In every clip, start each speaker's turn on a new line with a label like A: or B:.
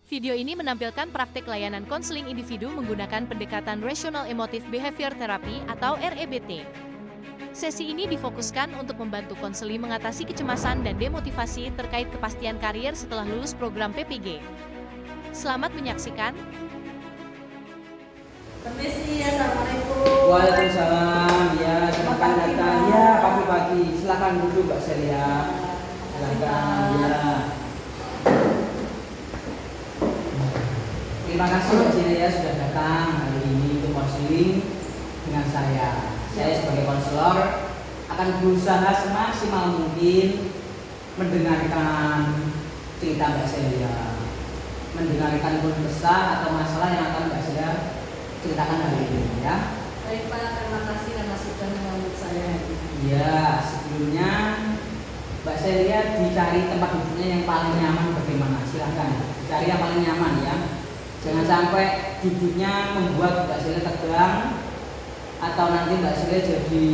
A: Video ini menampilkan praktik layanan konseling individu menggunakan pendekatan Rational Emotive Behavior Therapy atau REBT. Sesi ini difokuskan untuk membantu konseli mengatasi kecemasan dan demotivasi terkait kepastian karir setelah lulus program PPG. Selamat menyaksikan.
B: Permisi, assalamualaikum.
C: Waalaikumsalam. Ya, silakan datang. Ya, pagi-pagi. Silakan duduk, Mbak Celia. Silakan. Ya. Terima kasih Mbak Celia sudah datang hari ini untuk konseling dengan saya. Saya sebagai konselor akan berusaha semaksimal mungkin mendengarkan cerita Mbak Celia, mendengarkan keluh kesah atau masalah yang akan Mbak Celia ceritakan hari ini, ya.
B: Baik Pak, terima kasih karena sudah menyambut saya.
C: Ya, sebelumnya Mbak Celia dicari tempat duduknya yang paling nyaman bagaimana? Silahkan cari yang paling nyaman ya. Jangan sampai duduknya membuat Mbak Celia tegang atau nanti Mbak Celia jadi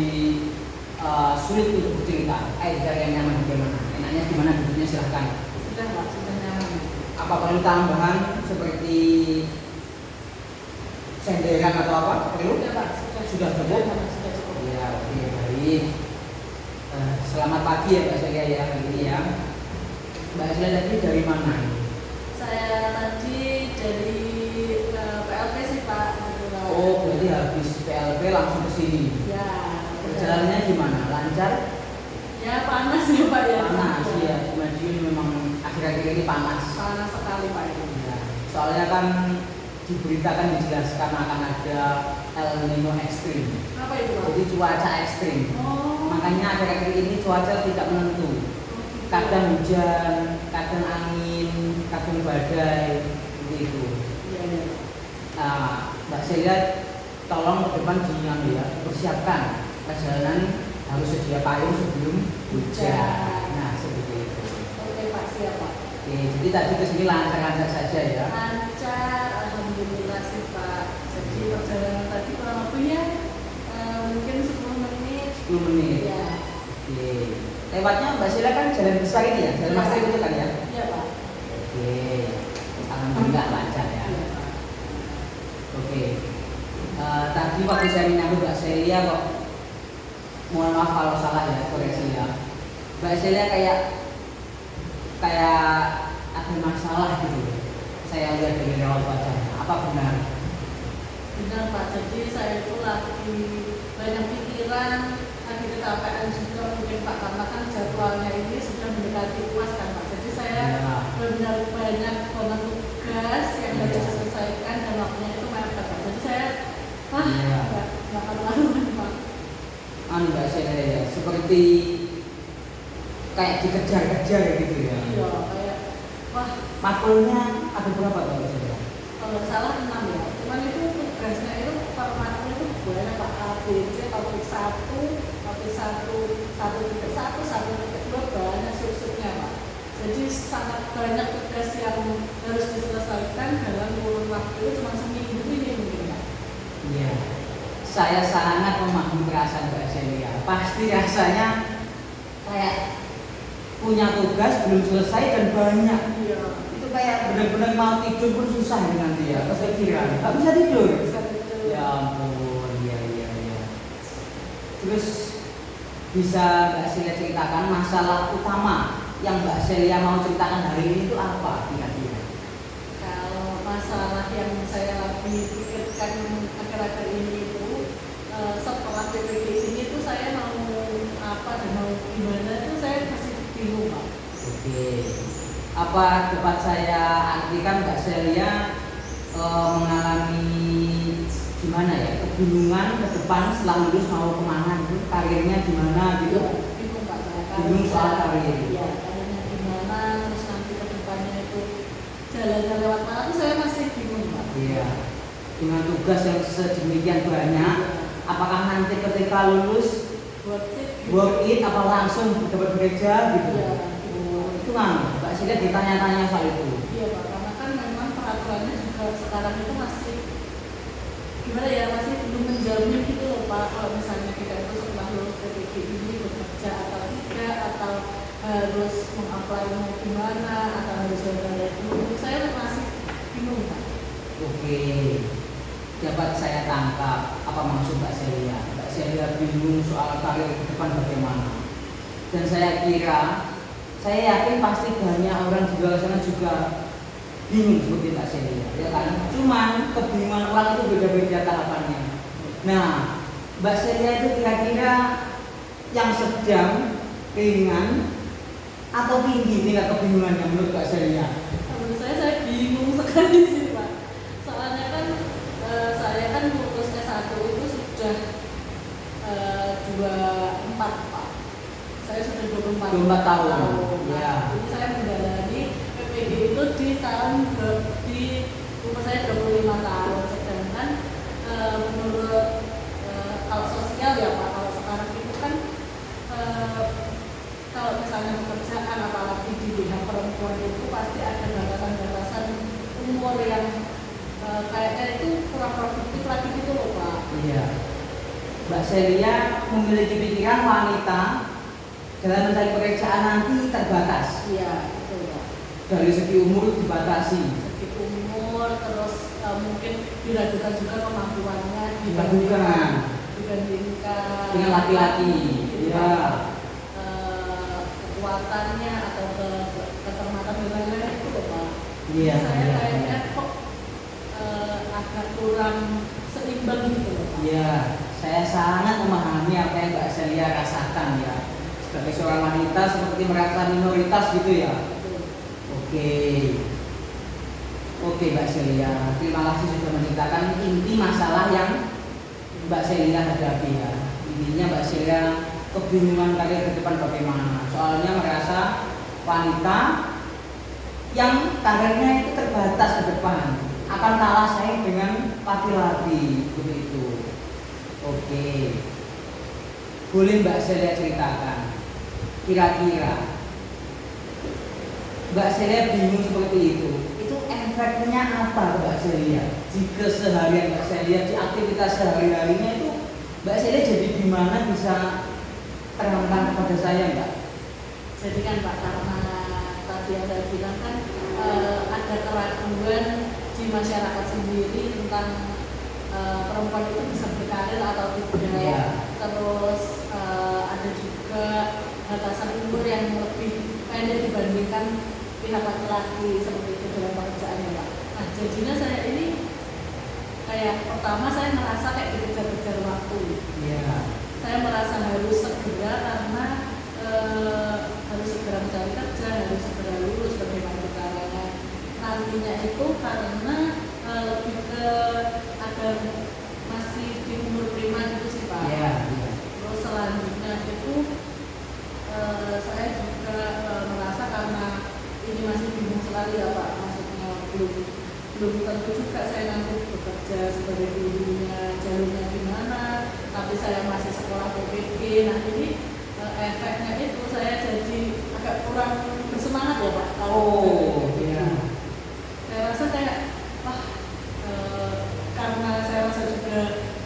C: sulit untuk bercerita. Cari yang nyaman bagaimana? Enaknya gimana duduknya, silahkan.
B: Sudah Pak, sudah nyaman.
C: Apa perlu tambahan seperti senderan atau apa? Perlu?
B: Sudah Pak,
C: Sudah cukup?
B: Sudah cukup.
C: Ya, oke, baik. Selamat pagi ya Mbak Celia ya hari ini ya. Mbak Celia tadi dari mana?
B: Saya tadi dari PLP sih Pak.
C: Oh, berarti habis PLP langsung ke sini.
B: Ya.
C: Perjalanannya gimana? Lancar?
B: Ya panas ya Pak ya.
C: Panas ya. Madiun memang akhir-akhir ini panas.
B: Panas sekali Pak ini.
C: Ya. Soalnya kan diberitakan dijelaskan akan ada El Nino ekstrim.
B: Apa itu Pak?
C: Jadi cuaca ekstrim.
B: Oh.
C: Makanya akhir-akhir ini cuaca tidak menentu. Kadang hujan, kadang angin, kadang badai, begitu.
B: Iya iya.
C: Nah, Mbak Celia tolong ke depan jangan ya, persiapkan perjalanan harus sedia payung sebelum hujan. Nah, seperti itu.
B: Oke Pak, siap Pak.
C: Oke, jadi tadi kesini lancar-lancar saja ya.
B: Lancar, alhamdulillah sih Pak. Jadi perjalanan tadi kurang lebihnya mungkin 10 menit.
C: 10 menit.
B: Ya.
C: Oke. Lewatnya Mbak Celia kan jalan besar ini ya, jalan master itu kan ya.
B: Iya Pak.
C: Oke. Alhamdulillah lancar ya.
B: Iya Pak.
C: Oke. Tadi waktu saya menyambut Mbak Celia kok, mohon maaf kalau salah ya, koreksi ya. Mbak Celia kayak ada masalah gitu. Saya lihat dari raut wajahnya. Apa benar?
B: Benar Pak. Jadi saya itu lagi banyak pikiran, lagi kecapean juga mungkin Pak, karena kan jadwalnya ini sudah mendekati UAS kan Pak. Jadi saya
C: Ya.
B: benar banyak banget tugas yang harus
C: Ya.
B: diselesaikan dan waktunya itu mepet Pak. Jadi saya
C: Ya.
B: nggak karuan Pak.
C: Mbak Celia ya, seperti kayak dikejar-kejar gitu ya.
B: Iya kayak wah,
C: Makulnya ada berapa Mbak Celia?
B: kalau nggak salah 6 ya. Cuman itu tugasnya itu per matkul itu banyak Pak. A, B, C, topik 1, topik 1, 1.1, 1.2 banyak sub-subnya Pak. Jadi sangat banyak tugas yang harus diselesaikan dalam kurun waktu itu cuma seminggu ini mungkin Pak.
C: Iya. Saya sangat memahami perasaan Mbak Celia. Pasti rasanya kayak punya tugas belum selesai dan banyak.
B: Iya.
C: Itu kayak benar-benar mau tidur pun susah ya nanti ya, kepikiran. Nggak bisa tidur.
B: Bisa betul.
C: Ya ampun, iya. Terus bisa Mbak Celia ceritakan masalah utama yang Mbak Celia mau ceritakan hari ini itu apa kira-kira?
B: Kalau masalah yang saya lagi pikirkan akhir-akhir ini itu setelah PPG ini tuh saya mau apa dan mau gimana tuh saya masih bingung Pak.
C: Oke. Apa dapat saya artikan Mbak Celia mengalami gimana ya, kebingungan ke depan setelah lulus mau kemana gitu, karirnya gimana gitu?
B: Bingung Pak saya.
C: Bingung soal karir.
B: Iya, karirnya gimana, terus nanti ke depannya itu jalannya lewat mana tuh saya masih bingung Pak.
C: Iya. Dengan tugas yang sedemikian banyak, apakah nanti ketika lulus work it apa langsung dapat bekerja gitu?
B: Iya.
C: Itu kan Mbak Celia ditanya-tanya soal itu.
B: Iya Pak, karena kan memang peraturannya juga sekarang itu masih gimana ya, masih belum menjamin gitu loh Pak. Kalau misalnya kita itu setelah lulus PPG ini bekerja atau tidak, atau harus mengapply gimana, atau harus dari dulu. Saya masih
C: Oke, dapat saya tangkap apa maksud Mbak Celia. Mbak Celia bingung soal karir ke depan bagaimana. Dan saya kira, saya yakin pasti banyak orang di luar sana juga bingung seperti Mbak Celia, ya kan? Cuman kebingungan orang itu beda-beda tahapannya. Nah, Mbak Celia itu kira-kira yang sedang, ringan, atau tinggi tingkat kebingungannya menurut Mbak Celia?
B: Menurut saya bingung sekali sih Pak. Soalnya kan saya kan lulus S1 itu sudah 24 Pak. Saya sudah
C: 24 tahun. Ya.
B: Jadi saya menjalani PPG itu di umur saya 25 tahun. Sedangkan menurut kalau sosial ya Pak, kalau sekarang itu kan kalau misalnya pekerjaan apalagi di bidang perempuan itu pasti ada batasan-batasan umur yang kayaknya itu kurang produktif lagi gitu loh Pak.
C: Iya. Mbak Celia memiliki pikiran wanita dalam mencari pekerjaan nanti terbatas.
B: Iya, betul Pak.
C: Dari segi umur dibatasi.
B: Segi umur, terus mungkin diragukan juga kemampuannya
C: Dibandingkan dengan laki-laki. Iya.
B: Kekuatannya atau kecermatan dan lain-lain itu loh Pak.
C: Iya.
B: Saya kayaknya kok agak kurang seimbang gitu loh Pak.
C: Iya, saya sangat memahami apa yang Mbak Celia rasakan ya. Sebagai seorang wanita seperti merasa minoritas gitu ya.
B: Betul.
C: Oke. Oke Mbak Celia, terima kasih sudah menceritakan inti masalah yang Mbak Celia hadapi ya. Intinya Mbak Celia kebingungan karir ke depan bagaimana. Soalnya merasa wanita yang karirnya itu terbatas ke depan akan kalah saing dengan laki-laki begitu. Oke, boleh Mbak Celia ceritakan kira-kira Mbak Celia bingung seperti itu efeknya apa Mbak Celia? Jika seharian Mbak Celia di aktivitas sehari-harinya itu Mbak Celia jadi gimana bisa terangkan kepada saya Mbak?
B: Jadi kan Pak, karena tadi yang saya bilang kan ada keraguan di masyarakat sendiri tentang perempuan itu bisa berkarir atau tidak.
C: Ya.
B: Terus ada juga batasan umur yang lebih pendek dibandingkan pihak laki-laki seperti itu dalam pekerjaannya Pak. Nah jadinya saya ini kayak pertama saya merasa kayak dikejar-kejar waktu.
C: Iya.
B: Saya merasa harus segera karena harus segera mencari kerja, harus segera lulus bagaimana caranya. Nantinya itu karena lebih ke agar masih di umur prima gitu sih Pak.
C: Iya.
B: Terus selanjutnya itu saya juga merasa karena ini masih bingung sekali ya Pak, maksudnya belum tentu juga saya nanti bekerja sebagai gurunya, jalurnya gimana, tapi saya masih sekolah PPG. Nah ini efeknya itu saya jadi agak kurang bersemangat ya Pak.
C: Oh iya.
B: Saya rasa kayak wah karena saya rasa juga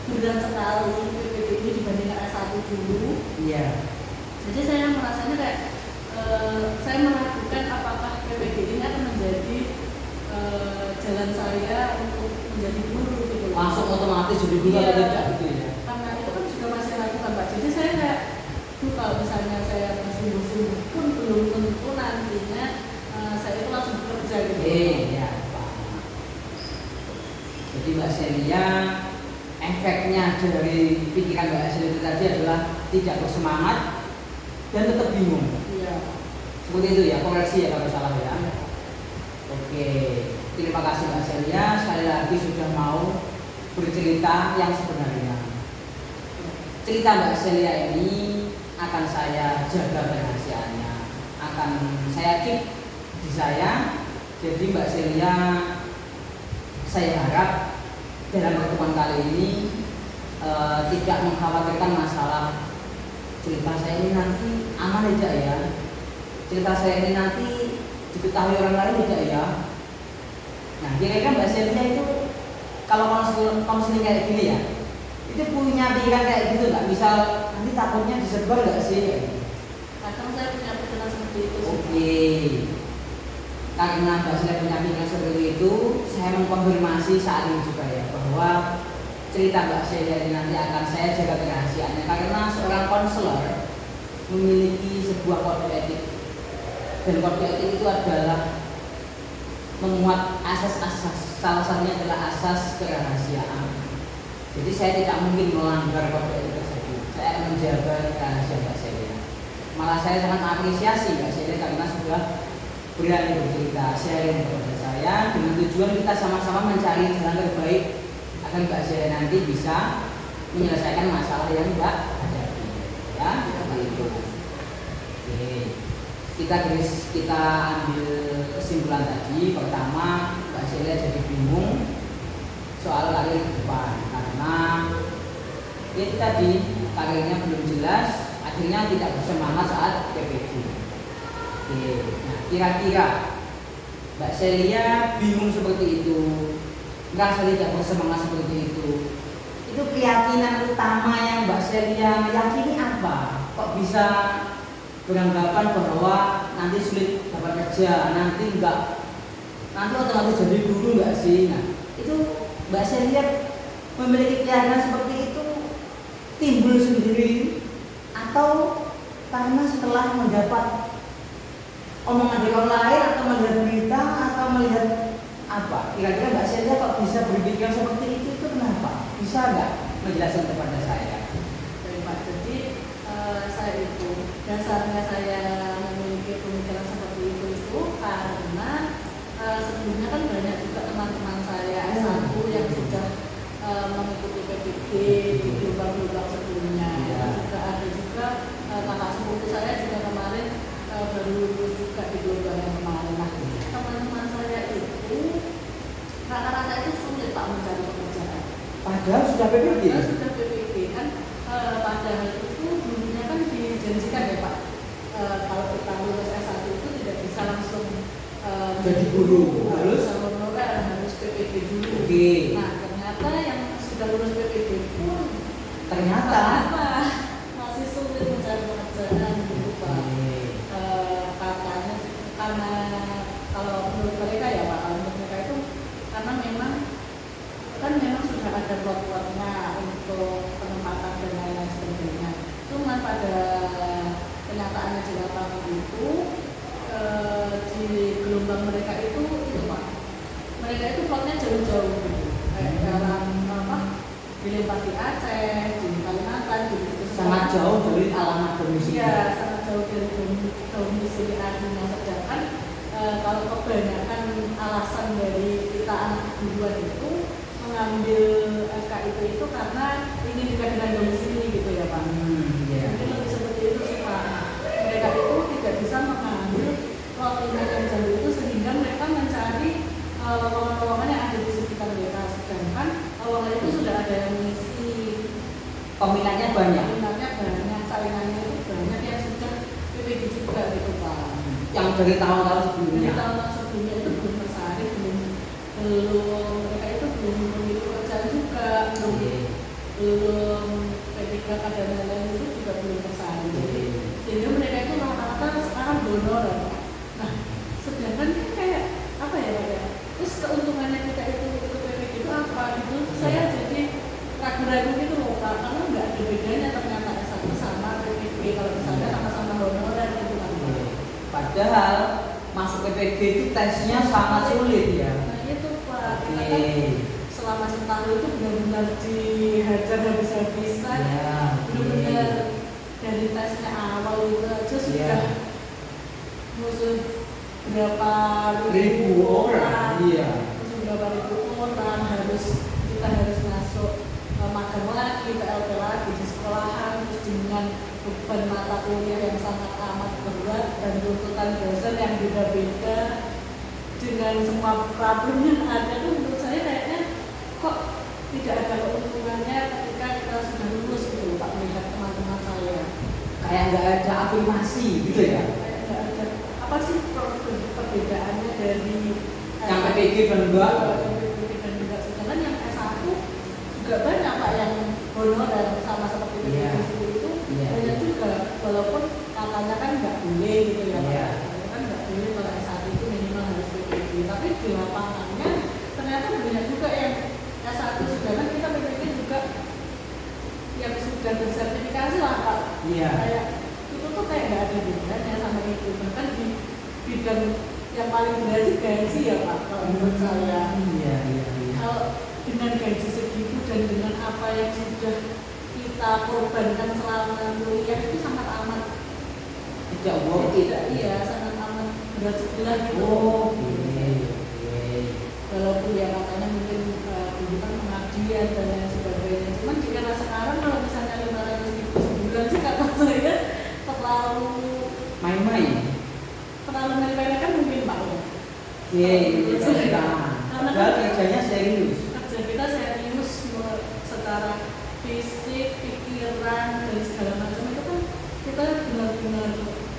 B: berat sekali PPG ini dibandingkan S1 dulu.
C: Iya.
B: Jadi saya merasanya kayak saya meragukan apakah PPG ini akan menjadi jalan saya untuk menjadi guru gitu.
C: Langsung otomatis jadi guru atau tidak gitu ya?
B: Karena itu kan juga masih ragukan Pak. Jadi saya kayak kalau misalnya saya bersungguh-sungguh pun belum tentu nantinya saya itu langsung bekerja gitu.
C: Iya. Jadi Mbak Celia efeknya dari pikiran Mbak Celia itu tadi adalah tidak bersemangat dan tetap bingung.
B: Iya.
C: Seperti itu ya, koreksi ya kalau salah ya.
B: Iya.
C: Oke, terima kasih Mbak Celia sekali lagi sudah mau bercerita yang sebenarnya. Cerita Mbak Celia ini akan saya jaga rahasianya, akan saya keep di saya. Jadi Mbak Celia, saya harap dalam pertemuan kali ini tidak mengkhawatirkan masalah cerita saya ini nanti aman tidak ya, cerita saya ini nanti diketahui orang lain tidak ya. Nah kira-kira Mbak Celia itu kalau konseling kayak gini ya, itu punya pikiran kayak gitu nggak? Misal nanti takutnya disebar nggak sih?
B: Kadang saya punya pikiran seperti itu.
C: Oke. karena Mbak Sela punya pikiran seperti itu, saya mengkonfirmasi saat ini juga ya bahwa cerita Mbak Sela ini nanti akan saya jaga kerahasiaannya karena seorang konselor memiliki sebuah kode etik, dan kode etik itu adalah memuat asas-asas, salah satunya adalah asas kerahasiaan. Jadi saya tidak mungkin melanggar kode etik tersebut. Saya akan menjaga rahasia Mbak Sela. Malah saya sangat apresiasi Mbak Sela karena sudah berani bercerita, sharing kepada saya dengan tujuan kita sama-sama mencari jalan terbaik agar Mbak Sela nanti bisa menyelesaikan masalah yang Mbak hadapi. Ya, seperti itu. Oke. Kita ambil kesimpulan tadi. Pertama, Mbak Sela jadi bingung soal karir ke depan karena itu tadi karirnya belum jelas, akhirnya tidak bersemangat saat PPG. Oke, nah kira-kira Mbak Sela bingung seperti itu, merasa tidak bersemangat seperti itu keyakinan utama yang Mbak Sela yakini apa? Kok bisa beranggapan bahwa nanti sulit dapat kerja, nanti otomatis jadi guru enggak sih? Nah, itu Mbak Sela memiliki keyakinan seperti itu timbul sendiri atau karena setelah mendapat omongan dari orang lain atau melihat berita atau melihat apa? Kira-kira Mbak Sela kok bisa berpikir seperti itu kenapa? Bisa nggak menjelaskan kepada saya?
B: Baik Pak, jadi saya itu dasarnya saya memiliki pemikiran seperti itu karena sebelumnya kan banyak juga teman-teman saya S1 yang sudah mengikuti PPG di gelombang-gelombang sebelumnya. Juga ada juga kakak sepupu saya juga kemarin baru lulus juga di gelombang yang kemarin. Nah, teman-teman saya itu rata-rata itu sulit Pak mencari pekerjaan.
C: Padahal sudah PPG.
B: Sudah PPG kan, padahal itu dulunya kan dijanjikan ya Pak. Kalau kita lulus S1 itu tidak bisa langsung
C: jadi guru, harus
B: honorer, harus PPG dulu.
C: Oke.
B: Nah, ternyata yang sudah lulus PPG pun
C: ternyata
B: masih sulit mencari pekerjaan gitu Pak. Katanya karena kalau menurut mereka ya Pak, kalau menurut mereka itu karena memang sudah ada plot-plotnya untuk penempatan dan lain-lain sebagainya. Cuma pada kenyataannya di lapangan itu di gelombang mereka itu Pak, mereka itu plotnya jauh-jauh gitu. Kayak dalam dilempar di Aceh, di Kalimantan, gitu.
C: sangat jauh dari alamat domisili.
B: Iya, sangat jauh dari domisili aslinya. Sedangkan kalau kebanyakan alasan dari kita anak keguruan itu mengambil FKIP itu karena ingin dekat dengan domisili gitu ya Pak. Jadi lebih seperti itu sih Pak. Mereka itu tidak bisa mengambil waktunya yang jauh itu sehingga mereka mencari lowongan-lowongan yang ada di sekitar mereka. Sedangkan lowongan itu sudah ada yang mengisi.
C: Peminatnya banyak.
B: Saingannya itu banyak yang sudah PPG juga gitu Pak.
C: Yang dari tahun-tahun sebelumnya.
B: Dari tahun-tahun sebelumnya itu belum tersaring, belum mereka itu belum memiliki pekerjaan juga, belum P3K dan lain-lain itu juga belum tersaring. Jadi sehingga mereka itu rata-rata sekarang donor. Nah, sedangkan kan kayak apa ya Pak ya? Terus keuntungannya kita itu PPG itu apa gitu? Saya jadi ragu-ragu gitu loh Pak, karena nggak ada bedanya ternyata S1 sama PPG kalau misalnya sama-sama honorer gitu kan.
C: Padahal masuk PPG itu tesnya sangat sulit ya.
B: Nah itu Pak, kita kan selama setahun itu benar-benar dihajar habis-habisan, benar-benar dari tesnya awal itu aja sudah musuh berapa ribu orang, musuh berapa ribu orang kita harus masuk magang lagi, PLP lagi di sekolahan, terus dengan beban mata kuliah yang sangat amat berat dan tuntutan dosen yang beda-beda dengan semua problem yang ada tuh menurut saya kayaknya kok tidak ada keuntungannya ketika kita sudah lulus gitu Pak, melihat teman-teman saya
C: kayak nggak ada afirmasi gitu ya.
B: Kayak nggak ada apa sih perbedaannya dari
C: yang PPG dan enggak.
B: Sedangkan yang S1 juga banyak Pak yang honorer sama seperti PPG itu banyak juga, walaupun katanya kan nggak boleh gitu ya Pak. Kan nggak boleh kalau S1 itu minimal harus tapi di lapangannya ternyata banyak juga yang S1 sudah, kan kita PPG juga yang sudah bersertifikasi lah Pak.
C: Iya.
B: Kayak itu tuh kayak nggak ada bedanya sama itu, bahkan di bidang yang paling berat sih gaji ya Pak kalau menurut saya.
C: Iya.
B: Kalau dengan gaji segitu dan dengan apa yang sudah kita korbankan selama kuliah itu sangat amat
C: Tidak worth it.
B: iya sangat amat berat sebelah gitu.
C: Oke.
B: Walaupun ya katanya mungkin dulu kan pengabdian dan lain sebagainya, cuman di era sekarang kalau misalnya 500.000 sebulan sih kata saya terlalu
C: Main-main.
B: kan mungkin Pak ya.
C: Iya.
B: Karena
C: Padahal kerjanya serius.
B: kerja kita serius secara fisik, pikiran dan segala macam itu kan kita benar-benar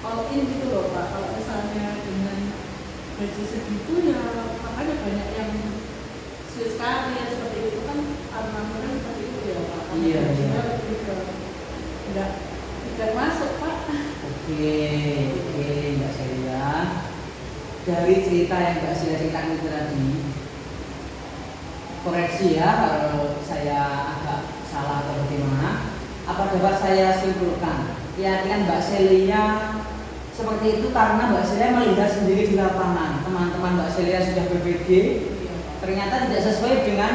B: all in gitu loh Pak. Kalau misalnya dengan gaji segitu ya makanya banyak yang switch karir seperti itu kan karena mungkin seperti itu ya Pak. Karena
C: Iya.
B: gajinya lebih ke tidak masuk Pak.
C: Oke, Mbak Celia. Dari cerita yang Mbak Celia ceritakan itu tadi, koreksi ya kalau saya agak salah atau bagaimana. Apa dapat saya simpulkan? Keyakinan Mbak Celia seperti itu karena Mbak Celia melihat sendiri di lapangan teman-teman Mbak Celia sudah PPG ternyata tidak sesuai dengan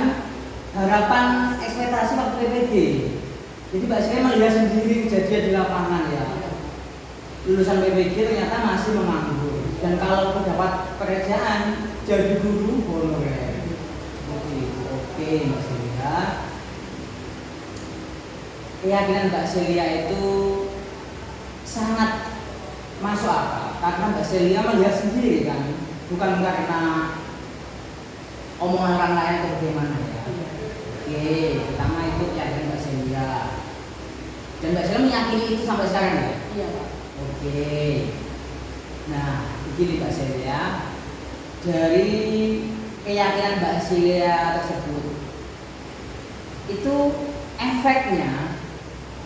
C: harapan ekspektasi waktu PPG. Jadi Mbak Celia melihat sendiri kejadian di lapangan ya. Lulusan PPG ternyata masih menganggur dan kalau mendapat pekerjaan jadi guru honorer. Oke, Mbak Celia. Keyakinan Mbak Celia itu sangat masuk akal karena Mbak Celia melihat sendiri kan, bukan karena omongan orang lain atau bagaimana ya. Oke, pertama itu keyakinan Mbak Celia dan Mbak Celia meyakini itu sampai sekarang ya.
B: Iya Pak.
C: Oke, nah begini Mbak Celia, dari keyakinan Mbak Celia tersebut itu efeknya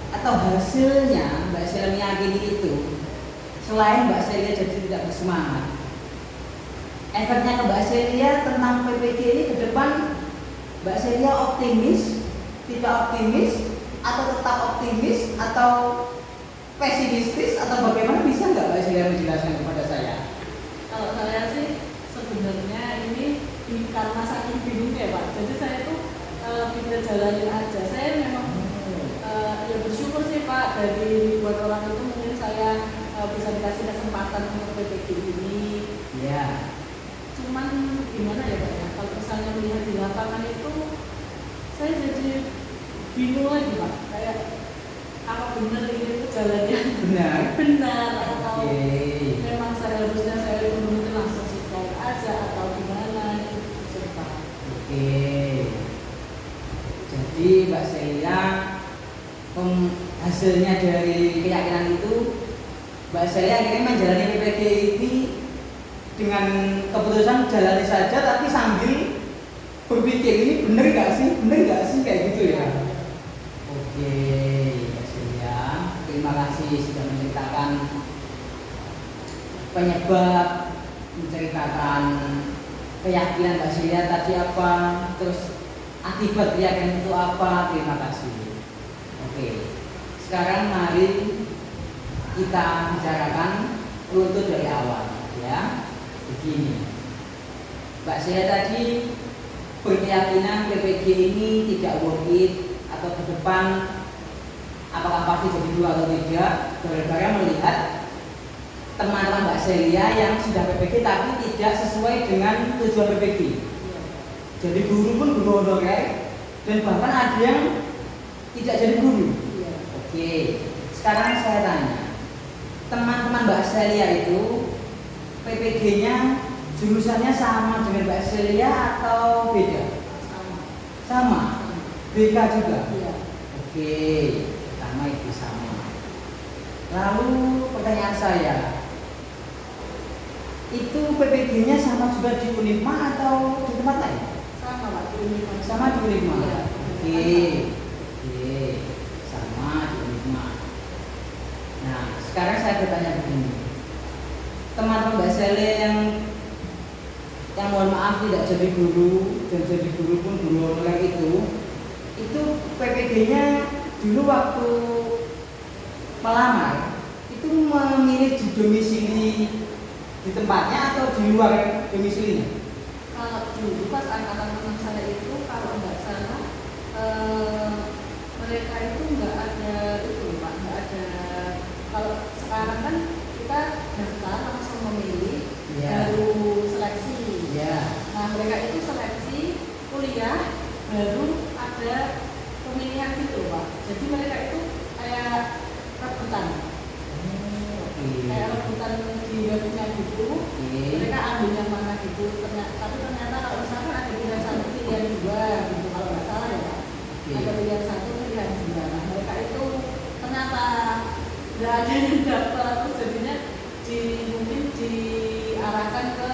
C: atau hasilnya Mbak Celia meyakini itu selain Mbak Celia jadi tidak bersemangat, efeknya ke Mbak Celia tentang PPG ini ke depan Mbak Celia optimis, tidak optimis, atau tetap optimis atau pesimistis atau bagaimana, bisa nggak Mbak Celia menjelaskan kepada saya?
B: Kalau saya sih sebenarnya ini karena saking bingungnya Pak, jadi saya tuh kita jalanin aja. Saya memang ya bersyukur sih Pak, dari buat orang itu mungkin saya bisa dikasih kesempatan untuk PPG ini.
C: Iya.
B: Cuman gimana ya Pak ya, kalau misalnya melihat di lapangan itu saya jadi bingung lagi Pak, kayak apa benar ini tuh jalannya benar atau memang seharusnya saya itu langsung subscribe aja atau gimana itu sih Pak.
C: Oke. Jadi Mbak Celia, hasilnya dari keyakinan itu Mbak Celia akhirnya menjalani PPG ini dengan keputusan jalani saja, tapi sambil berpikir ini bener nggak sih kayak gitu ya. Oke, Mbak Celia, terima kasih sudah menceritakan penyebab, menceritakan keyakinan Mbak Celia tadi apa, terus akibat keyakinan itu apa. Terima kasih. Oke, sekarang mari kita bicarakan runtut dari awal ya. Begini, Mbak Celia tadi berkeyakinan PPG ini tidak worth it atau ke depan apakah pasti jadi dua atau tidak, gara-gara melihat teman-teman Mbak Celia yang sudah PPG tapi tidak sesuai dengan tujuan PPG. Jadi guru pun guru honorer dan bahkan ada yang tidak jadi guru. Oke, sekarang saya tanya, teman-teman Mbak Celia itu PPG-nya jurusannya sama dengan Mbak Celia atau beda? Sama. BK juga?
B: Iya.
C: Oke, pertama itu sama. Lalu pertanyaan saya, itu PPG-nya sama juga di Unifma atau di tempat lain?
B: Sama Pak, di Unifma.
C: Sama di Unifma.
B: Iya.
C: Oke, sama di Unifma. Nah, sekarang saya bertanya begini, teman-teman Mbak Celia yang mohon maaf guru dan jadi guru pun guru honorer itu PPD-nya dulu waktu melamar itu memilih di domisili di tempatnya atau di luar domisilinya?
B: Kalau dulu pas angkatan teman saya itu kalau nggak salah mereka itu nggak ada itu Pak, nggak ada. Kalau sekarang kan kita daftar langsung memilih, baru seleksi. Nah mereka itu seleksi kuliah baru ada pemilihan gitu Pak. Jadi mereka itu kayak rebutan, kayak rebutan di webnya gitu. Mereka ambil yang mana gitu. Tapi ternyata kalau misalkan ada pilihan satu, pilihan dua gitu kalau nggak salah ya Pak. Ada pilihan satu, pilihan dua. Nah mereka itu ternyata nggak ada yang daftar, terus jadinya mungkin diarahkan ke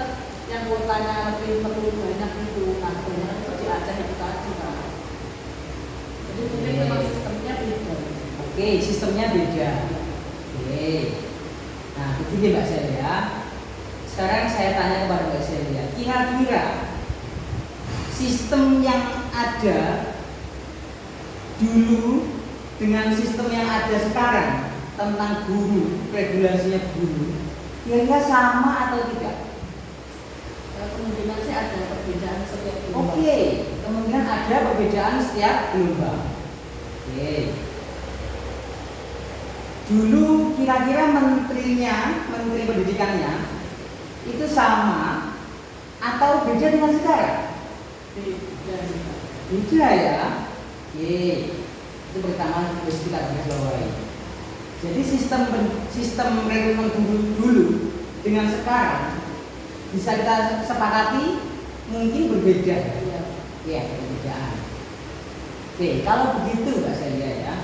B: yang kuotanya lebih perlu banyak itu. Nah kebanyakan itu di Aceh itu tadi Pak. Jadi mungkin memang sistemnya beda.
C: Oke, sistemnya beda. Oke. Nah, begini Mbak Celia. Sekarang saya tanya kepada Mbak Celia, kira-kira sistem yang ada dulu dengan sistem yang ada sekarang tentang guru, regulasinya guru, kira-kira sama atau tidak?
B: Kemungkinan sih ada perbedaan setiap gelombang.
C: Oke, kemungkinan ada perbedaan setiap gelombang. Oke. Dulu kira-kira menteri pendidikannya itu sama atau beda dengan sekarang? Beda ya. Oke. Itu pertama harus kita garis bawahi. Jadi sistem rekrutmen guru dulu dengan sekarang bisa kita sepakati mungkin berbeda. Ya, perbedaan. Oke, kalau begitu Mbak Celia ya.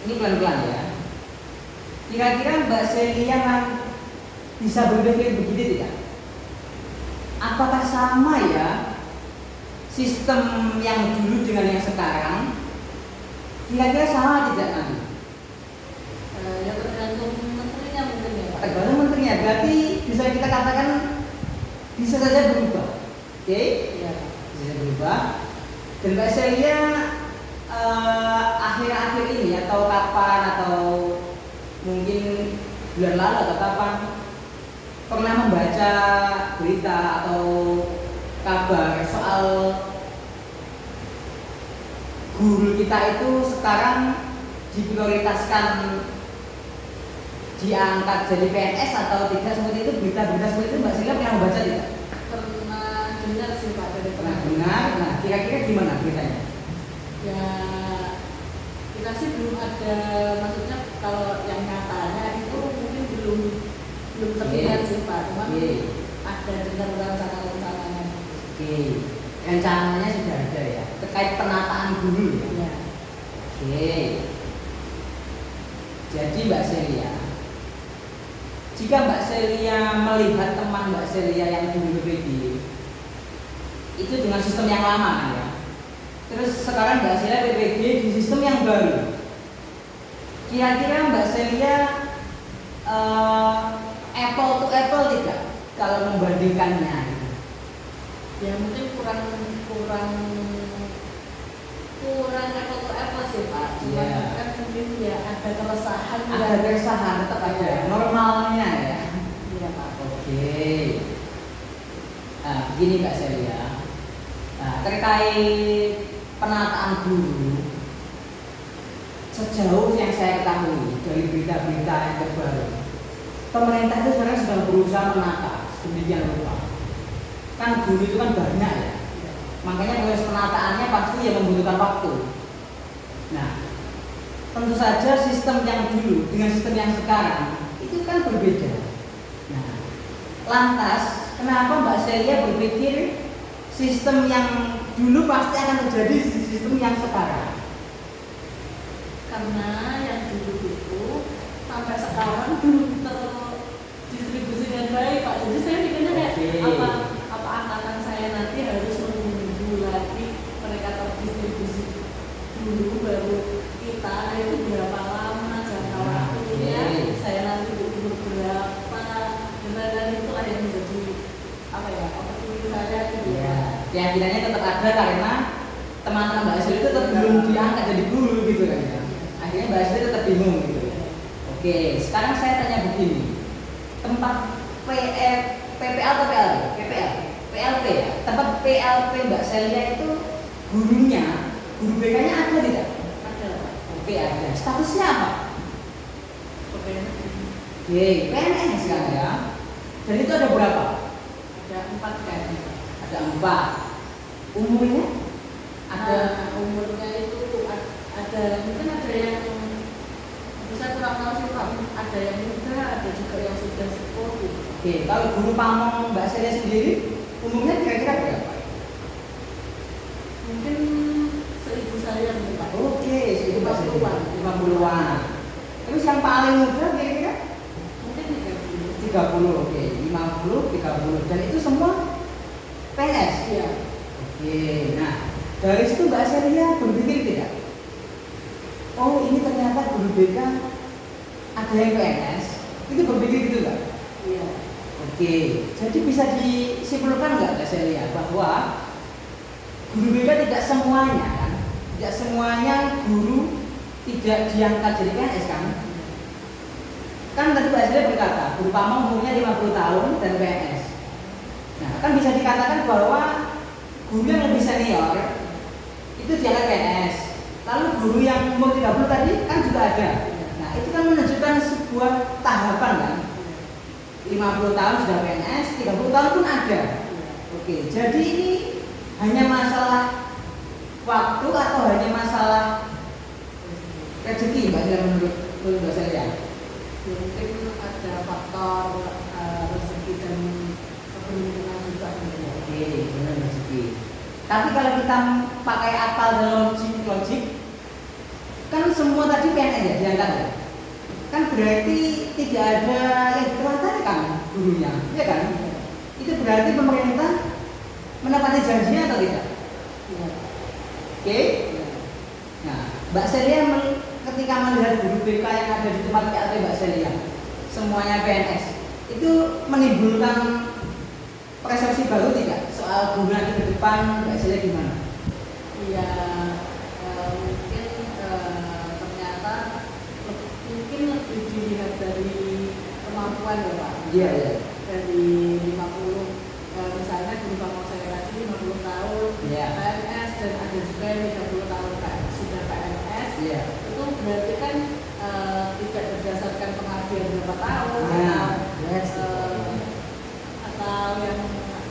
C: Ini pelan-pelan ya. Kira-kira Mbak Celia bisa berpikir begini tidak? Apakah sama ya sistem yang dulu dengan yang sekarang? Kira-kira sama tidak nanti?
B: Ya tergantung menterinya mungkin ya Pak.
C: Tergantung menterinya, berarti bisa kita katakan bisa saja berubah. Oke?
B: Ya.
C: Bisa saja berubah. Dan Mbak Celia akhir-akhir ini atau kapan atau mungkin bulan lalu atau kapan pernah membaca berita atau kabar soal guru kita itu sekarang diprioritaskan diangkat jadi PNS atau tidak, seperti itu, berita-berita seperti itu Mbak Celia pernah membaca tidak?
B: Pernah dengar sih Pak dari
C: Pernah dengar. Nah kira-kira gimana beritanya?
B: Ya kita sih belum ada, maksudnya kalau yang nyatanya itu mungkin belum terlihat sih Pak, cuma ada dengar rencana-rencananya.
C: Oke, rencananya sudah ada ya terkait penataan guru ya. Oke, jadi Mbak Celia, jika Mbak Celia melihat teman Mbak Celia yang dulu PPD itu dengan sistem yang lama kan ya, terus sekarang Mbak Celia PPD di sistem yang baru, kira-kira Mbak Celia apple to apple tidak kalau membandingkannya?
B: Ya mungkin kurang apple to apple sih Pak, cuma kan mungkin ya ada keresahan.
C: Ada keresahan, tetap ada normalnya ya.
B: Iya Pak.
C: Oke. Nah, begini Mbak Celia. Nah, terkait penataan guru, sejauh yang saya ketahui dari berita-berita yang terbaru, pemerintah itu sekarang sedang berusaha menata sedemikian rupa. Kan guru itu kan banyak ya. Makanya proses penataannya pasti ya membutuhkan waktu. Nah, tentu saja sistem yang dulu dengan sistem yang sekarang itu kan berbeda. Nah, lantas kenapa Mbak Celia berpikir sistem yang dulu pasti akan terjadi di sistem yang sekarang?
B: Karena yang dulu itu sampai sekarang belum terdistribusi dengan baik Pak. Jadi saya pikirnya kayak apa angkatan saya nanti harus menunggu lagi mereka terdistribusi dulu baru kita, itu berapa lama jangka waktunya, saya nanti butuh berapa, dan itulah yang menjadi apa ya opportunity saya gitu ya.
C: keyakinannya tetap ada karena teman-teman Mbak Asli itu tetap belum diangkat jadi guru gitu kan ya. Akhirnya Mbak Asli tetap bingung gitu. Oke, sekarang saya tanya begini, tempat PPL atau PLP? PLP ya. Tempat PLP Mbak Celia itu gurunya, guru BK-nya ada tidak?
B: Ada.
C: Oke, ada. Statusnya apa?
B: PPN.
C: Oke, PNS kan ya. Dan itu ada berapa?
B: Ada 4 kan.
C: Ada 4. Umurnya? Ada
B: Umurnya itu ada mungkin ada yang bisa kurang tahu sih Pak, ada yang muda, ada juga yang sudah sepuh gitu.
C: Oke, kalau guru pamong Mbak Celia sendiri umurnya kira-kira berapa?
B: Mungkin seibu saya mungkin Pak.
C: Oke, itu Mbak Celia
B: 50-an.
C: 50-an. Terus yang paling muda kira-kira?
B: Mungkin 30.
C: 30, oke, 50, 30. Dan itu semua PNS?
B: Iya.
C: Oke, nah dari situ Mbak Celia berpikir tidak? Oh ini ternyata guru BK ada yang PNS, itu berpikir gitu nggak?
B: Iya.
C: Oke, jadi bisa disimpulkan nggak Mbak Celia bahwa guru BK tidak semuanya kan? Tidak semuanya guru tidak diangkat jadi PNS kan? Kan tadi Mbak Celia berkata, guru pamong umurnya 50 tahun dan PNS. Nah, kan bisa dikatakan bahwa guru yang lebih senior itu diangkat PNS. Lalu guru yang umur 30 tadi kan juga ada. Nah, itu kan menunjukkan sebuah tahapan kan. 50 tahun sudah PNS, 30 tahun pun ada. Oke, jadi ini hanya masalah waktu atau hanya masalah rezeki Mbak Celia menurut Mbak Celia?
B: Mungkin ada faktor rezeki dan keberuntungan juga.
C: Oke, benar rezeki. Tapi kalau kita pakai akal dan logik, kan semua tadi PNS ya diangkat ya? Kan berarti tidak ada yang ditelantarkan gurunya, ya kan? Itu berarti pemerintah menepati janjinya atau tidak?
B: Iya.
C: Oke? Nah, Mbak Celia ketika melihat guru BK yang ada di tempat PLT Mbak Celia, semuanya PNS, itu menimbulkan persepsi baru tidak soal guru nanti ke depan Mbak Celia gimana?
B: Iya, mungkin ternyata mungkin lebih dilihat dari kemampuan ya Pak.
C: Iya, iya.
B: Dari 50, misalnya guru pamong saya tadi 50 tahun
C: Iya.
B: PNS dan ada juga yang 30 tahun sudah PNS.
C: Iya.
B: Itu berarti kan tidak berdasarkan pengabdian berapa tahun
C: Nah, yes.
B: atau yang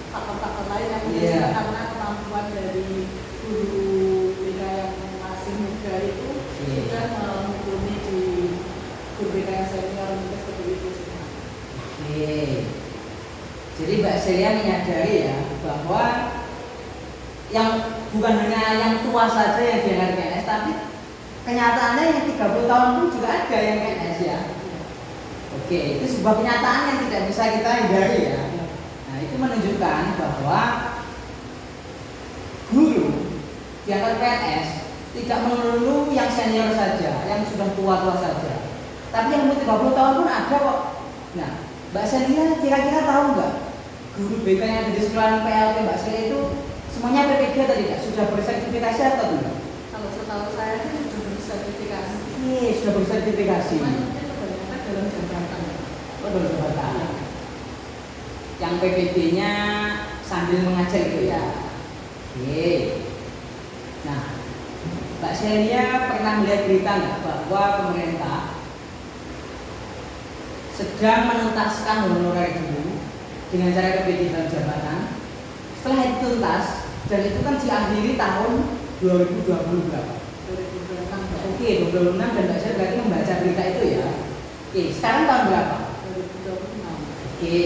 B: faktor-faktor lain yang
C: Iya.
B: bisa karena kemampuan dari guru BK yang masih muda itu
C: Iya.
B: sudah mumpuni di guru BK yang senior mungkin seperti itu sih.
C: Oke. Jadi Mbak Celia menyadari ya bahwa yang bukan hanya yang tua saja yang diangkat PNS, tapi kenyataannya yang 30 tahun pun juga ada yang PNS ya. Oke, itu sebuah kenyataan yang tidak bisa kita hindari ya. Nah, itu menunjukkan bahwa guru diangkat PNS tidak melulu yang senior saja, yang sudah tua-tua saja. Tapi yang umur 30 tahun pun ada kok. Nah, Mbak Celia kira-kira tahu nggak guru BK yang ada di sekolah PLT Mbak Celia itu semuanya P3 atau tidak? Sudah bersertifikasi atau tidak?
B: Kalau setahu saya sih sudah bersertifikasi.
C: Sudah bersertifikasi.
B: Cuma mungkin kebanyakan dalam jabatan.
C: Oh, dalam jabatan. Yang PPD-nya sambil mengajar gitu ya. Oke. Nah, Mbak Celia pernah melihat berita nggak bahwa pemerintah sedang menuntaskan honorer guru dengan cara PPD dalam jabatan. Setelah itu tuntas dan itu kan diakhiri tahun 2020 berapa?
B: 2026.
C: Oke, 2026 dan Mbak Celia berarti membaca berita itu ya. Oke, sekarang tahun berapa?
B: 2026.
C: Oke,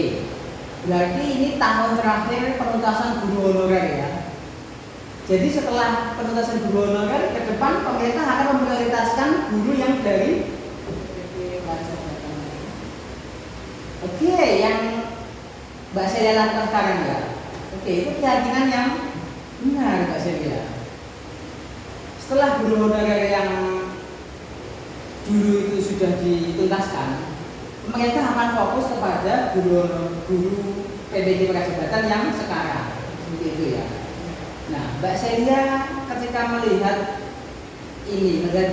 C: berarti ini tahun terakhir penuntasan guru honorer ya. Jadi setelah penuntasan guru honorer, ke depan pemerintah akan memprioritaskan guru yang dari
B: PPD baca jabatan.
C: Oke, yang Mbak Celia lakukan sekarang ya. Oke, itu keyakinan yang benar Mbak Celia. Setelah guru honorer yang dulu itu sudah dituntaskan, pemerintah akan fokus kepada guru PPD Prajabatan yang sekarang, seperti itu ya. Nah, Mbak Celia ketika melihat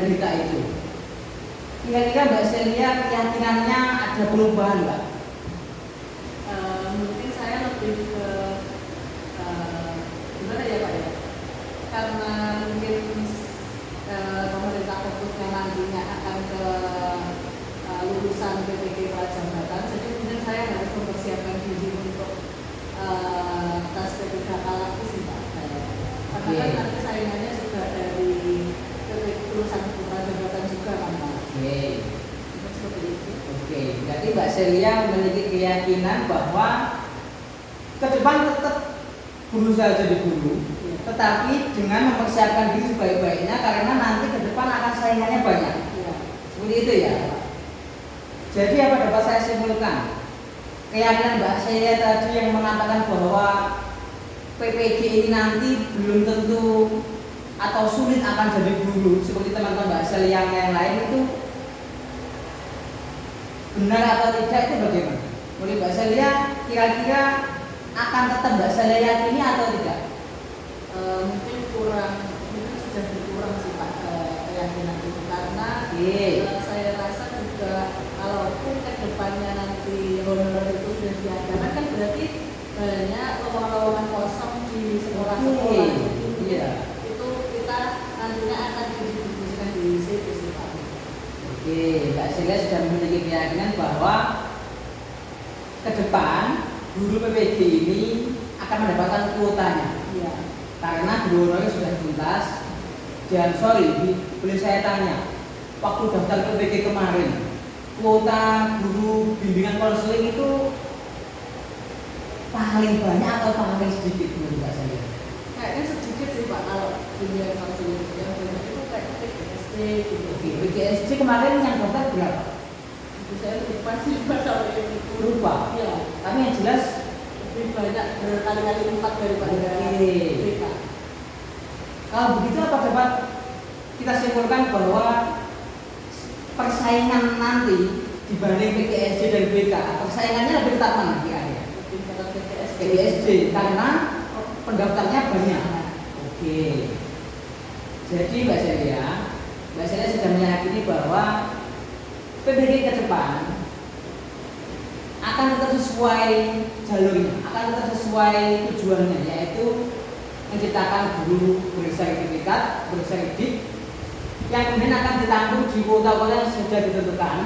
C: berita itu, kira-kira Mbak Celia keyakinannya ada perubahan, Mbak?
B: Mungkin saya lebih ke gimana ya Pak ya? Karena mungkin pemerintah fokusnya nantinya akan ke lulusan PPG Prajabatan, jadi mungkin saya harus mempersiapkan diri untuk tes P3K lagi sih Pak. Karena kan nanti saingannya juga dari lulusan Prajabatan juga kan Pak.
C: Oke.
B: Seperti itu.
C: Oke, berarti Mbak Celia memiliki keyakinan bahwa ke depan tetap berusaha jadi guru, tetapi dengan mempersiapkan diri sebaik-baiknya karena nanti ke depan akan saingannya banyak.
B: Ya.
C: Seperti itu ya. Jadi apa dapat saya simpulkan? Keyakinan Mbak Celia tadi yang mengatakan bahwa PPG ini nanti belum tentu atau sulit akan jadi guru seperti teman-teman Mbak Celia yang lain itu benar atau tidak, itu bagaimana? Menurut Mbak Celia kira-kira akan tetap Mbak Celia yakini atau tidak?
B: Mungkin sudah berkurang sih Pak keyakinan itu karena saya rasa juga kalaupun ke depannya nanti honorer itu sudah diadakan kan berarti banyak lowongan kosong di sekolah-sekolah. Itu kita nantinya akan didistribusikan di situ sih Pak.
C: Oke, Mbak Celia sudah memiliki keyakinan bahwa ke depan guru PPG ini akan mendapatkan kuotanya.
B: Iya.
C: Karena guru honorer sudah tuntas. Dan boleh saya tanya, waktu daftar PPG kemarin, kuota guru bimbingan konseling itu paling banyak atau paling sedikit menurut Mbak Celia?
B: Kayaknya sedikit sih Pak kalau bimbingan konseling yang banyak itu kayak PGSD gitu.
C: Oke, PGSD kemarin yang daftar berapa?
B: Saya lupa sih Pak kalau yang itu.
C: Lupa.
B: Iya.
C: Tapi yang jelas
B: Lebih banyak berkali-kali lipat daripada BK.
C: Kalau begitu apa dapat kita simpulkan bahwa persaingan nanti dibanding PGSD dan BK, persaingannya lebih ketat mana kira-kira?
B: Lebih ketat
C: PGSD karena pendaftarnya banyak. Oke. Jadi Mbak Celia sudah meyakini bahwa PPG ke depan akan tetap sesuai jalurnya, akan tetap sesuai tujuannya, yaitu menciptakan guru bersertifikat, bersertif yang kemudian akan ditanggung di kuota-kuota yang sudah ditentukan.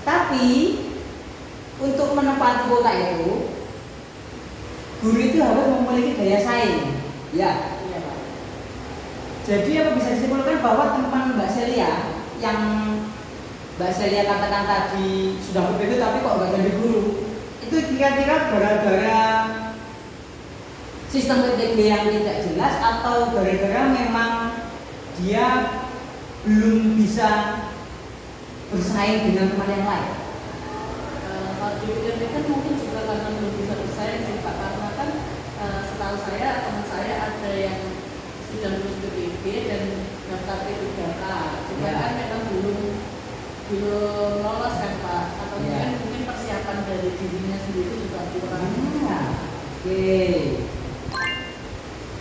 C: Tapi untuk menempati kuota itu, guru itu harus memiliki daya saing. Ya.
B: Iya Pak.
C: Jadi apa bisa disimpulkan bahwa teman Mbak Celia yang Mbak Celia katakan tadi sudah PPG tapi kok nggak jadi guru, itu kira-kira gara-gara sistem PPG yang tidak jelas atau gara-gara memang dia belum bisa bersaing dengan teman yang lain?
B: Kalau dipikir-pikir mungkin juga karena belum bisa bersaing sih Pak, karena kan setahu saya teman saya ada yang sudah lulus PPG dan daftar P3K, cuma kan memang belum lolos kan Pak, atau mungkin persiapan dari dirinya sendiri juga kurang.
C: Oke.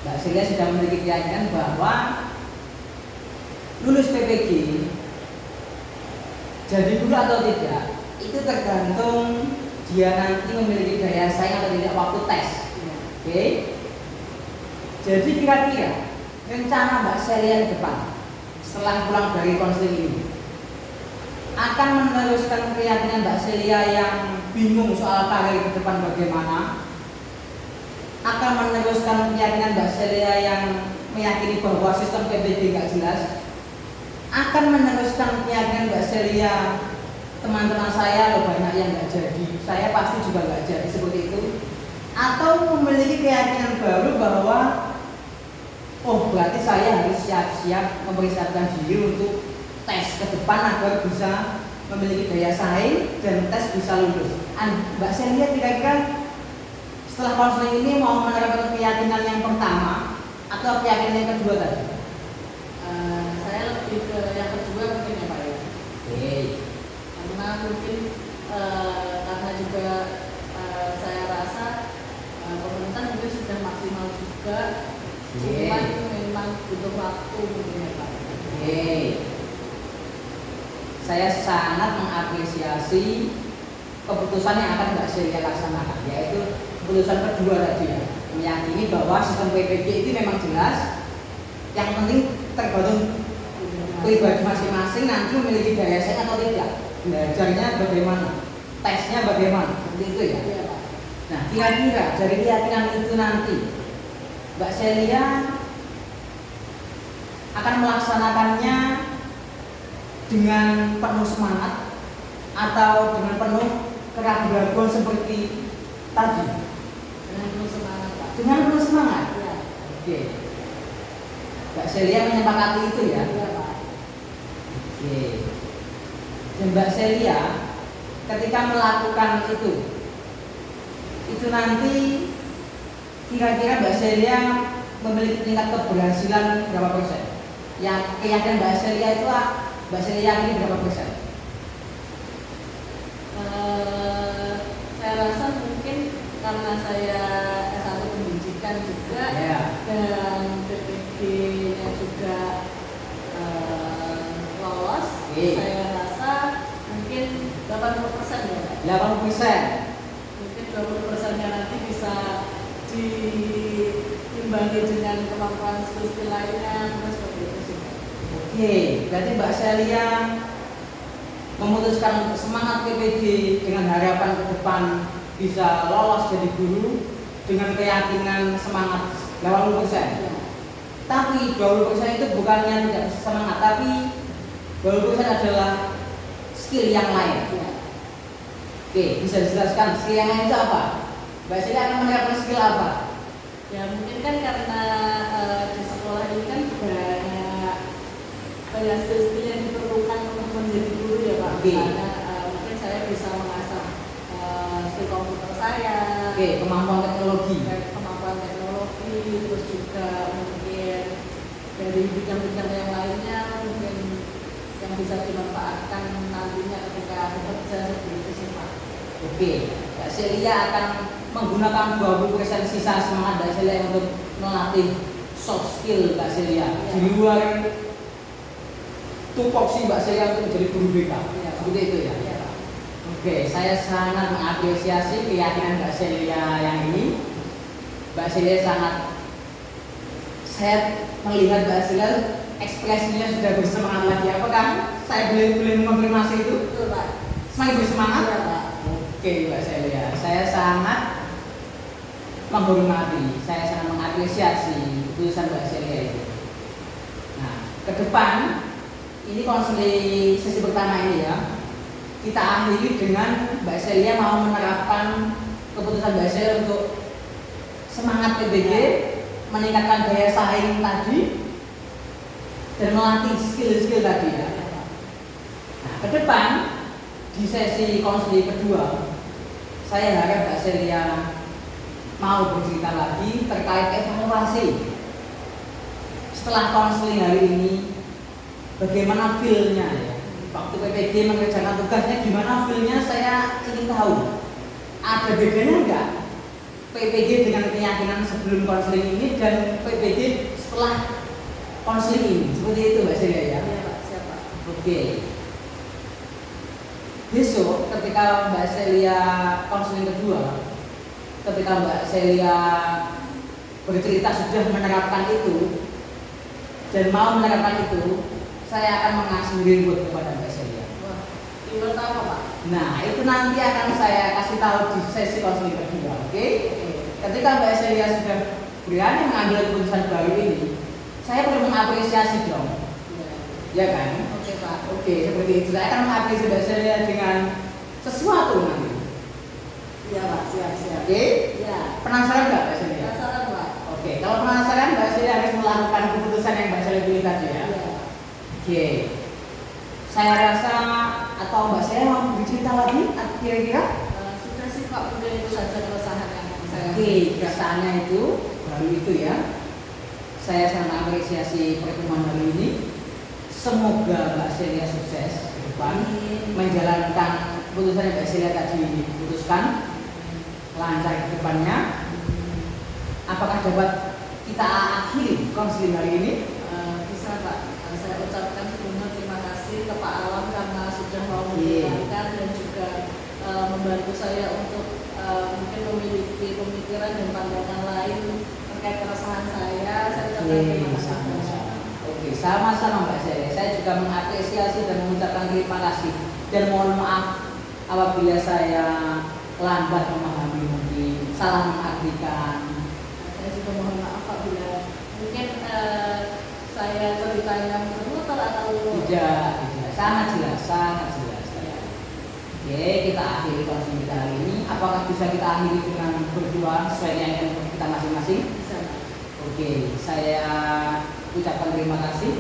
C: Mbak Celia sudah memiliki keyakinan bahwa lulus PPG jadi guru atau tidak itu tergantung dia nanti memiliki daya saing atau tidak waktu tes. Oke. Jadi kira-kira rencana Mbak Celia ke depan setelah pulang dari konseling ini akan meneruskan keyakinan Mbak Celia yang bingung soal karir ke depan bagaimana, akan meneruskan keyakinan Mbak Celia yang meyakini bahwa sistem PPG nggak jelas, akan meneruskan keyakinan Mbak Celia teman-teman saya loh banyak yang nggak jadi, saya pasti juga nggak jadi seperti itu, atau memiliki keyakinan baru bahwa oh berarti saya harus siap-siap mempersiapkan diri untuk tes ke depan agar bisa memiliki daya saing dan tes bisa lulus. Mbak Celia kira-kira setelah konseling ini mau menerapkan keyakinan yang pertama atau keyakinan yang kedua tadi?
B: Saya lebih ke yang kedua mungkin ya Pak ya.
C: Oke.
B: Karena mungkin karena juga saya rasa pemerintah mungkin sudah maksimal juga Cuman memang butuh waktu mungkin ya Pak.
C: Oke. Saya sangat mengapresiasi keputusan yang akan Mbak Celia laksanakan, yaitu keputusan kedua tadi ya, meyakini bahwa sistem PPG itu memang jelas, yang penting tergantung pribadi masing-masing nanti memiliki daya saing atau tidak, belajarnya bagaimana, tesnya bagaimana, seperti itu ya.
B: Iya Pak.
C: Nah, kira-kira dari keyakinan itu nanti Mbak Celia akan melaksanakannya dengan penuh semangat atau dengan penuh keraguan seperti tadi?
B: Dengan penuh semangat Pak.
C: Dengan penuh semangat.
B: Iya.
C: Oke. Mbak Celia menyepakati itu ya.
B: Iya Pak.
C: Oke. Dan Mbak Celia ketika melakukan itu nanti kira-kira Mbak Celia memiliki tingkat keberhasilan berapa persen? Yang keyakinan Mbak Celia itu Mbak Celia yakini berapa persen?
B: Saya rasa mungkin karena saya S1 pendidikan juga
C: Ya.
B: dan PPG-nya juga lolos,
C: Oke.
B: saya rasa mungkin 80% ya Pak.
C: 80%.
B: Mungkin 20%-nya nanti bisa diimbangi dengan kemampuan skill lainnya, terus seperti itu sih Pak.
C: Oke, berarti Mbak Celia memutuskan untuk semangat PPG dengan harapan ke depan bisa lolos jadi guru dengan keyakinan semangat 80%.
B: Ya.
C: Tapi 20% itu bukannya tidak semangat, tapi 20% adalah skill yang lain.
B: Ya.
C: Oke, bisa dijelaskan skill yang lain itu apa? Mbak Celia akan menerapkan skill apa?
B: Ya mungkin kan karena di sekolah ini kan banyak skill-skill yang diperlukan untuk menjadi guru ya Pak.
C: Oke.
B: Misalnya mungkin saya bisa mengasah skill komputer saya,
C: Oke, kemampuan teknologi.
B: kemampuan teknologi, terus juga mungkin dari bidang-bidang yang lainnya mungkin yang bisa dimanfaatkan nantinya ketika bekerja seperti itu sih Pak.
C: Oke, Mbak Celia akan menggunakan 20% sisa semangat Mbak Celia untuk melatih soft skill Mbak Celia di luar tupoksi Mbak Celia untuk menjadi guru BK.
B: Iya.
C: Seperti itu ya.
B: Iya Pak.
C: Oke, saya sangat mengapresiasi keyakinan Mbak Celia yang ini. Mbak Celia saya melihat Mbak Celia ekspresinya sudah bersemangat lagi. Apakah saya boleh mengonfirmasi itu?
B: Betul Pak.
C: Semakin bersemangat?
B: Iya Pak.
C: Oke Mbak Celia, saya sangat menghormati, saya sangat mengapresiasi keputusan Mbak Celia itu. Nah, ke depan ini konseling sesi pertama ini ya, kita akhiri dengan Mbak Celia mau menerapkan keputusan Mbak Celia untuk semangat PBG, meningkatkan daya saing tadi, dan melatih skill-skill tadi ya. Nah, ke depan di sesi konseling kedua, saya harap Mbak Celia mau bercerita lagi terkait evaluasi setelah konseling hari ini, bagaimana feel-nya ya. Waktu PPG mengerjakan tugasnya gimana feel-nya, saya ingin tahu. Ada bedanya enggak PPG dengan keyakinan sebelum konseling ini dan PPG setelah konseling ini? Seperti itu Mbak Celia ya.
B: Iya Pak, siapa?
C: Oke. Besok ketika Mbak Celia konseling kedua, ketika Mbak Celia bercerita sudah menerapkan itu dan mau menerapkan itu, saya akan mengasih reward kepada Mbak Celia.
B: Wah, reward apa Pak?
C: Nah, itu nanti akan saya kasih tahu di sesi konseling kedua, oke? Ketika Mbak Celia sudah berani mengambil keputusan baru ini, saya perlu mengapresiasi dong,
B: Iya.
C: ya kan?
B: Oke Pak.
C: Oke, seperti itu. Saya akan mengapresiasi Mbak Celia dengan sesuatu nanti.
B: Iya Pak, siap.
C: Oke?
B: Iya.
C: Penasaran nggak Mbak Celia?
B: Penasaran Pak?
C: Oke, kalau penasaran Mbak Celia harus melakukan keputusan yang Mbak Celia pilih tadi ya.
B: Iya.
C: Oke. Saya rasa atau Mbak Celia mau bercerita lagi kira-kira?
B: Sudah sih Pak, mungkin itu saja keresahan yang saya.
C: Oke, perasaannya itu baru itu ya. Saya sangat mengapresiasi pertemuan hari ini. Semoga Mbak Celia sukses ke depan menjalankan keputusan yang Mbak Celia tadi diputuskan lancar ke depannya. Apakah dapat kita akhiri konseling hari ini.
B: Bisa Pak, saya ucapkan sebelumnya terima kasih ke Pak Alam karena sudah mau mendengarkan dan juga membantu saya untuk mungkin memiliki pemikiran dan pandangan lain terkait keresahan saya. Saya ucapkan terima kasih.
C: Sama-sama. Oke, sama-sama Mbak Celia. Saya juga mengapresiasi dan mengucapkan terima kasih dan mohon maaf apabila saya lambat memahami, mungkin salah mengartikan.
B: Saya juga mohon maaf apabila mungkin saya ceritanya muter-muter atau
C: Tidak, sangat jelas, sangat jelas. Oke, kita akhiri konseling kita hari ini. Apakah bisa kita akhiri dengan berdua sesuai dengan kita masing-masing?
B: bisa.
C: Oke, saya ucapkan terima kasih.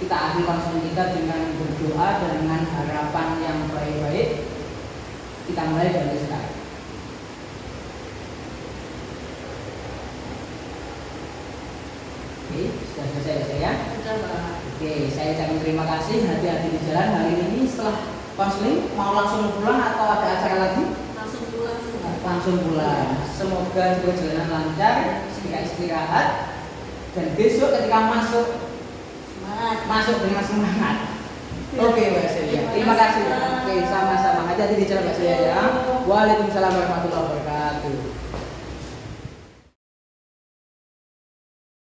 C: Kita akhiri konseling kita dengan berdoa dan dengan harapan yang baik-baik. Kita mulai dari sekarang. Oke, sudah selesai ya?
B: Sudah Pak.
C: Oke, saya ucapkan terima kasih. Hati-hati di jalan hari ini. Setelah konseling, mau langsung pulang atau ada acara lagi?
B: Langsung pulang sih Pak.
C: Langsung pulang. Semoga juga jalanan lancar, ketika istirahat, dan besok ketika masuk dengan semangat. Oke, Mbak Celia. Terima kasih. Oke, sama-sama. Hati-hati di jalan Mbak Celia ya. Waalaikumsalam warahmatullahi wabarakatuh.